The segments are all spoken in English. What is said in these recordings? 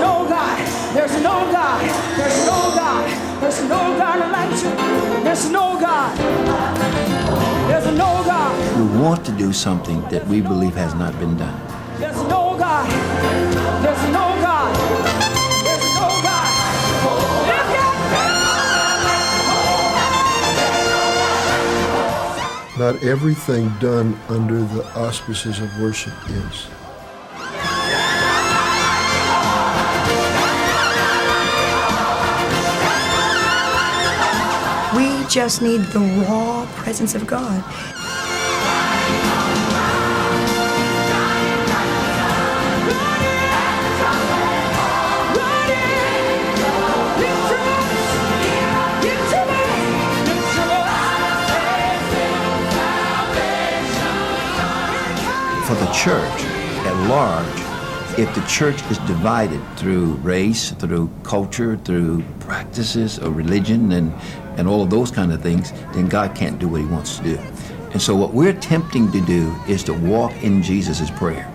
no God. There's no God. There's no God. There's no God like you. There's no God. There's no God. We want to do something that we believe has not been done. There's no God. There's no God. There's no God. Not everything done under the auspices of worship is. We just need the raw presence of God. For the church at large, if the church is divided through race, through culture, through practices of religion and all of those kind of things, then God can't do what he wants to do. And so what we're attempting to do is to walk in Jesus' prayer,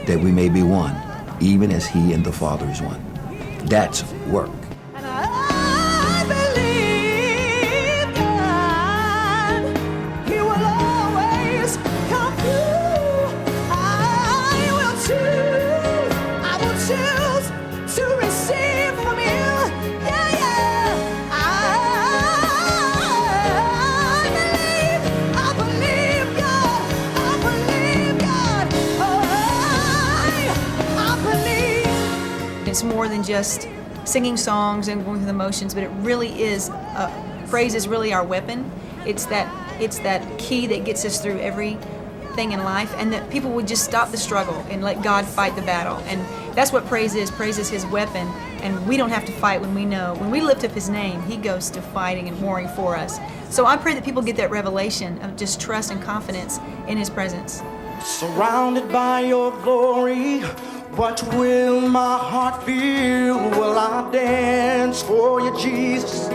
that we may be one, even as he and the Father is one. That's work. It's more than just singing songs and going through the motions, but it really is, praise is really our weapon. It's that key that gets us through everything in life, and that people would just stop the struggle and let God fight the battle. And that's what praise is. Praise is his weapon, and we don't have to fight when we know. When we lift up his name, he goes to fighting and warring for us. So I pray that people get that revelation of just trust and confidence in his presence. Surrounded by your glory, what will my heart feel? Will I dance for you, Jesus?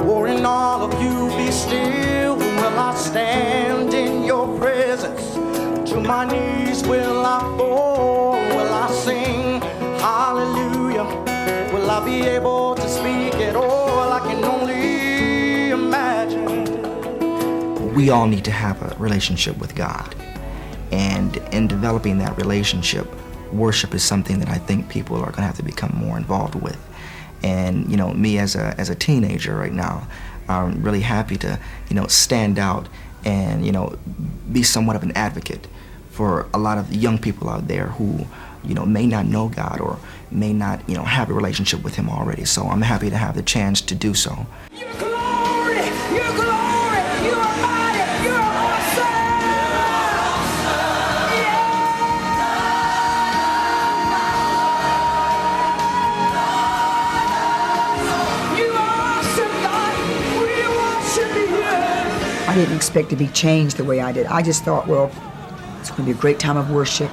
Or in all of you be still? Will I stand in your presence? To my knees will I fall? Will I sing hallelujah? Will I be able to speak at all? I can only imagine. We all need to have a relationship with God. And in developing that relationship, worship is something that I think people are going to have to become more involved with. And, you know, me as a teenager right now, I'm really happy to, you know, stand out and, you know, be somewhat of an advocate for a lot of young people out there who, you know, may not know God or may not, you know, have a relationship with him already. So I'm happy to have the chance to do so. Your glory, your glory, you are mighty, you are awesome. I didn't expect to be changed the way I did. I just thought, well, it's going to be a great time of worship,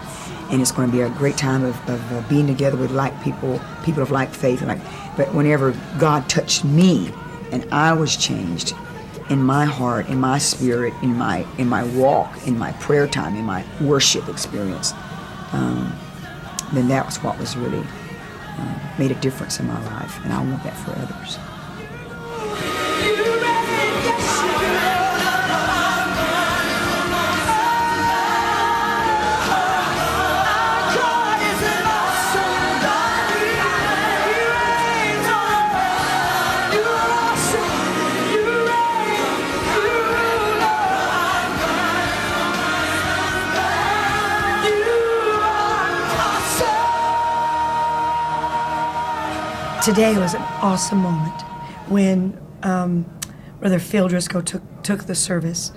and it's going to be a great time of being together with like people of like faith. But whenever God touched me, and I was changed in my heart, in my spirit, in my walk, in my prayer time, in my worship experience, then that was what was really made a difference in my life, and I want that for others. Today was an awesome moment when Brother Phil Driscoll took the service.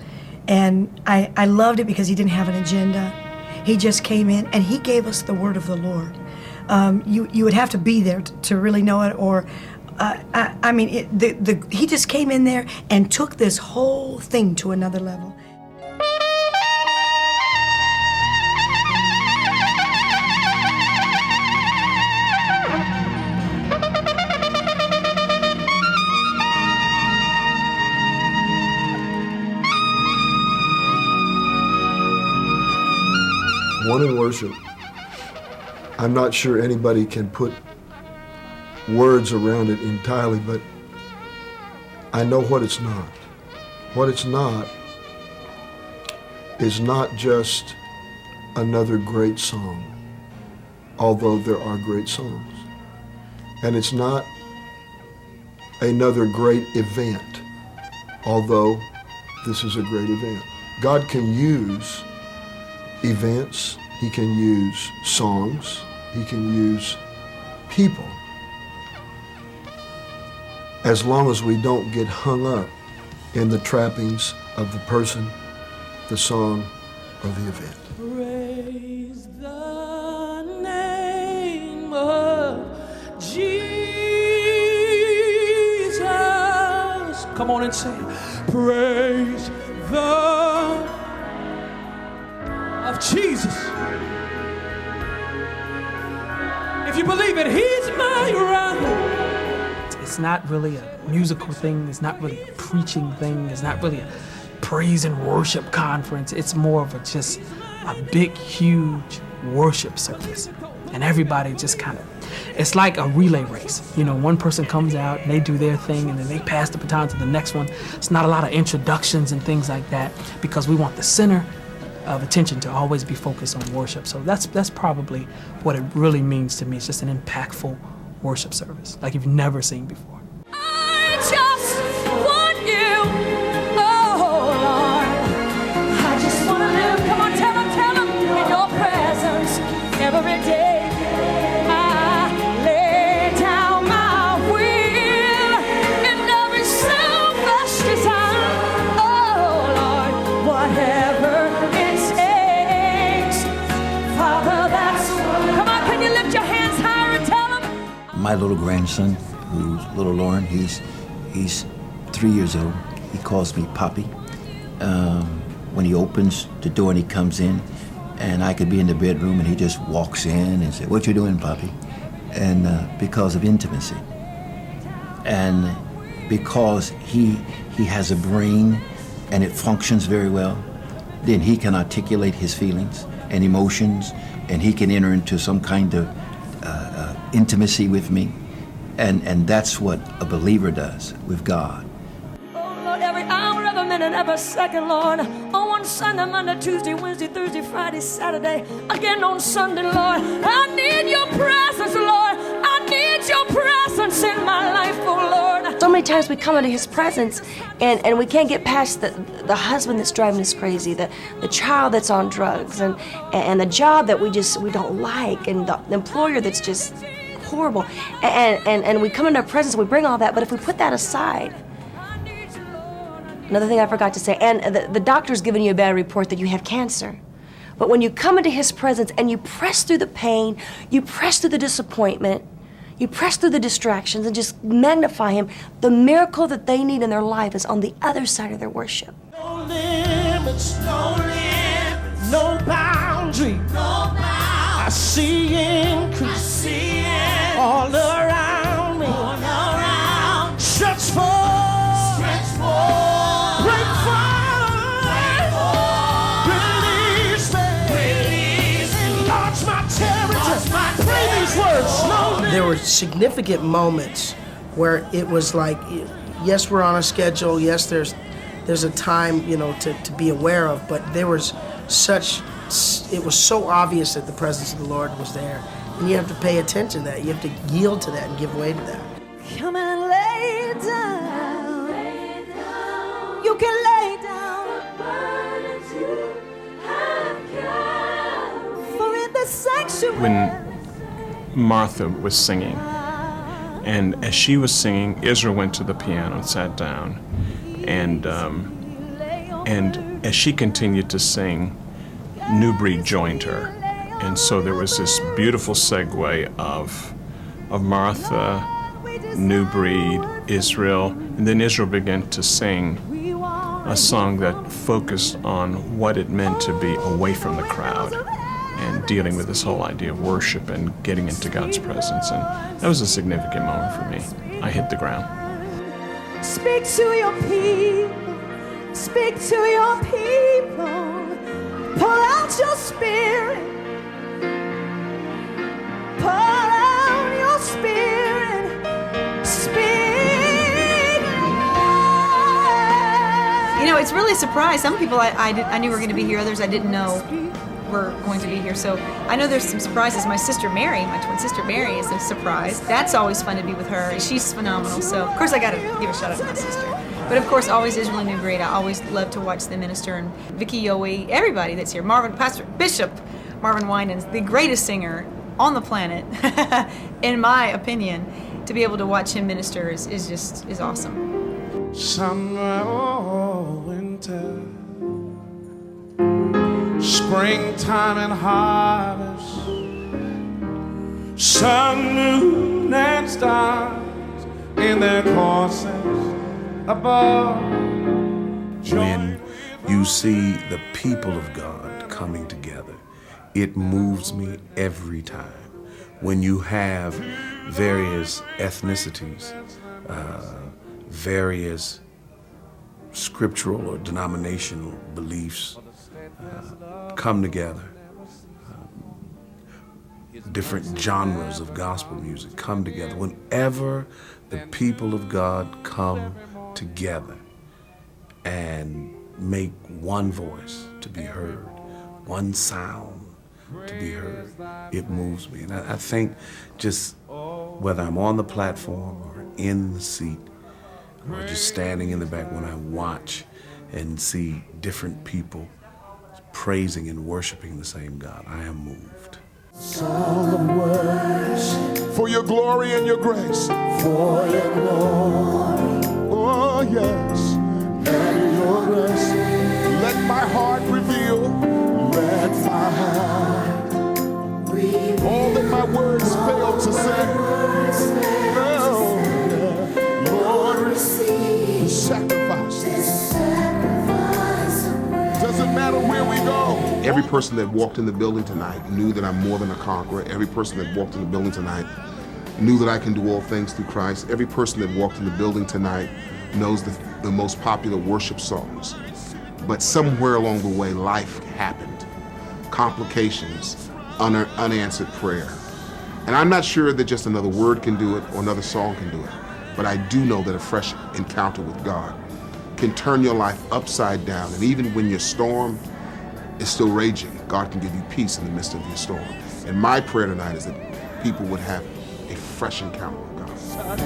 And I loved it because he didn't have an agenda. He just came in and he gave us the word of the Lord. You would have to be there to really know it, or he just came in there and took this whole thing to another level. One in worship, I'm not sure anybody can put words around it entirely, but I know what it's not. What it's not is not just another great song, although there are great songs. And it's not another great event, although this is a great event. God can use events, He can use songs, He can use people, as long as we don't get hung up in the trappings of the person, the song, or the event. Praise the name of Jesus. Come on and say, praise the of Jesus. If you believe it, He's my rock. It's not really a musical thing. It's not really a preaching thing. It's not really a praise and worship conference. It's more of just a big, huge worship service. And everybody just kind of, it's like a relay race. You know, one person comes out and they do their thing and then they pass the baton to the next one. It's not a lot of introductions and things like that because we want the center of attention to always be focused on worship. So that's probably what it really means to me. It's just an impactful worship service like you've never seen before. I just want you, oh Lord. I just want to live. Come on, tell them in your presence every day. I lay down my will and every selfish desire. Oh Lord, whatever it takes, Father, that's. Come on, can you lift your hands higher and tell them? My little grandson, who's little Lauren, he's 3 years old. He calls me Poppy. When he opens the door and he comes in, and I could be in the bedroom and he just walks in and say, "What you doing, Poppy?" And because of intimacy, and because he has a brain and it functions very well, then he can articulate his feelings and emotions, and he can enter into some kind of intimacy with me, and that's what a believer does with God. Oh Lord, every hour, every minute, every second, Lord. Oh, on Sunday, Monday, Tuesday, Wednesday, Thursday, Friday, Saturday, again on Sunday, Lord. I need your presence, Lord. I need your presence in my life, oh Lord. So many times we come into His presence and we can't get past the husband that's driving us crazy, the child that's on drugs, and the job that we don't like, and the employer that's just horrible. And we come into our presence and we bring all that, but if we put that aside, another thing I forgot to say, and the doctor's giving you a bad report that you have cancer. But when you come into His presence and you press through the pain, you press through the disappointment, you press through the distractions and just magnify Him, the miracle that they need in their life is on the other side of their worship. No limits, no limits, no boundary, no boundary. I see increase, all around me, all around. Stretch forth, break forth, release me, enlarge my territory. Pray these words, no limits. There were significant moments where it was like, yes, we're on a schedule, yes, there's a time, to be aware of, but there was it was so obvious that the presence of the Lord was there. And you have to pay attention to that. You have to yield to that and give way to that. Come and lay down. You can lay down the burdens you have carried. For in the sanctuary. When Martha was singing, and as she was singing, Israel went to the piano and sat down, and as she continued to sing, New Breed joined her, and so there was this beautiful segue of Martha, New Breed, Israel, and then Israel began to sing a song that focused on what it meant to be away from the crowd and dealing with this whole idea of worship and getting into God's presence, and that was a significant moment for me. I hit the ground. Speak to your people. Speak to your people. Pour out your spirit. Pour out your spirit. it's really a surprise. Some people I knew were going to be here, others I didn't know were going to be here. So I know there's some surprises. My sister Mary, my twin sister Mary, is a surprise. That's always fun to be with her. She's phenomenal. So of course I got to give a shout out to my sister. But of course, always Israel and New Breed. I always love to watch them minister. And Vicky Yowie, everybody that's here. Bishop Marvin Winans, the greatest singer on the planet, in my opinion. To be able to watch him minister is awesome. Summer or winter, springtime and harvest, sun, moon, and stars in their courses above. When you see the people of God coming together, it moves me every time. When you have various ethnicities, various scriptural or denominational beliefs come together, different genres of gospel music come together. Whenever the people of God come together and make one voice to be heard, one sound to be heard, it moves me. And I think just whether I'm on the platform or in the seat or just standing in the back, when I watch and see different people praising and worshiping the same God, I am moved. Song of worship for your glory and your grace. For your glory. Oh, yes. And your grace. Let my heart reveal. Let my heart reveal. All that my words fail to say. Oh, yeah. Lord, receive the sacrifice. Doesn't matter where we go. Every person that walked in the building tonight knew that I'm more than a conqueror. Every person that walked in the building tonight knew that I can do all things through Christ. Every person that walked in the building tonight knows the most popular worship songs. But somewhere along the way, life happened. Complications, unanswered prayer. And I'm not sure that just another word can do it or another song can do it. But I do know that a fresh encounter with God can turn your life upside down. And even when your storm is still raging, God can give you peace in the midst of your storm. And my prayer tonight is that people would have a fresh encounter with God.